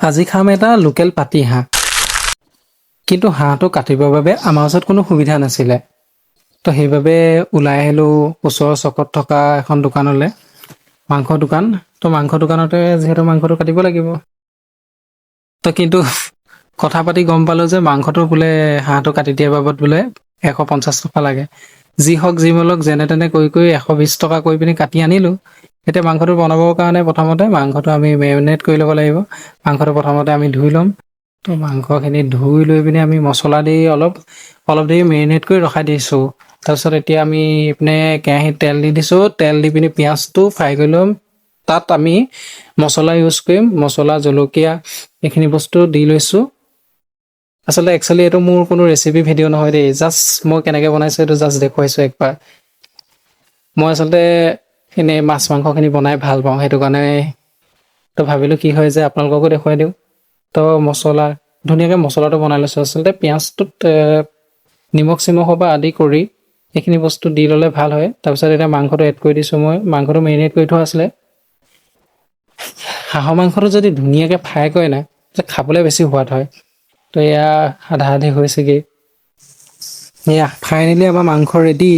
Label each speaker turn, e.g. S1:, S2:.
S1: আজি খাম এটা লোকেল পাতি হাঁহ। কিন্তু হাঁহটো কাটিবৰ বাবে আমাৰ ওচৰত কোনো সুবিধা নাছিলে। তো সেইবাবে ওলাই আহিলোঁ ওচৰৰ চকত থকা এখন দোকানলৈ, মাংসৰ দোকান। তো মাংসৰ দোকানতে যিহেতু মাংসটো কাটিব লাগিব। তো কিন্তু কথা পাতি গম পালোঁ যে মাংসটো বোলে হাঁহটো কাটি দিয়াৰ বাবদ বোলে 150 টকা লাগে। যি হওক যি মলক যেনে তেনে কৰি 120 টকা কৰি পিনি কাটি আনিলোঁ। এতিয়া মাংসটো বনাবৰ কাৰণে প্ৰথমতে মাংসটো আমি মেৰিনেট কৰি ল'ব লাগিব। মাংসটো প্ৰথমতে আমি ধুই ল'ম। তো মাংসখিনি ধুই লৈ পিনি আমি মছলা দি অলপ দেৰি মেৰিনেট কৰি ৰখাই দিছোঁ। তাৰপিছত এতিয়া আমি ইপিনে কেৰাহীত তেল দি দিছোঁ। তেল দি পিনি পিঁয়াজটো ফ্ৰাই কৰি ল'ম। তাত আমি মছলা ইউজ কৰিম, মছলা জলকীয়া এইখিনি বস্তু দি লৈছোঁ। আচলতে একচুৱেলি এইটো মোৰ কোনো ৰেচিপি ভিডিঅ' নহয় দেই, জাষ্ট মই কেনেকৈ বনাইছোঁ এইটো জাষ্ট দেখুৱাইছোঁ একবাৰ। মই আচলতে এনেই মাছ মাংসখিনি বনাই ভাল পাওঁ, সেইটো কাৰণে তো ভাবিলোঁ কি হয় যে আপোনালোককো দেখুৱাই দিওঁ। তো মছলা ধুনীয়াকৈ মছলাটো বনাই লৈছোঁ। আচলতে পিঁয়াজটোত নিমখ চিমখৰ পৰা আদি কৰি এইখিনি বস্তু দি ল'লে ভাল হয়। তাৰপিছত এতিয়া মাংসটো এড কৰি দিছোঁ মই। মাংসটো মেৰিনেট কৰি থোৱা আছিলে। হাঁহৰ মাংসটো যদি ধুনীয়াকৈ ফ্ৰাই কৰে না, খাবলৈ বেছি সোৱাদ হয়। তো এয়া আধা আধি হৈছেগৈ। এয়া ফাইনেলি আমাৰ মাংস ৰেডি।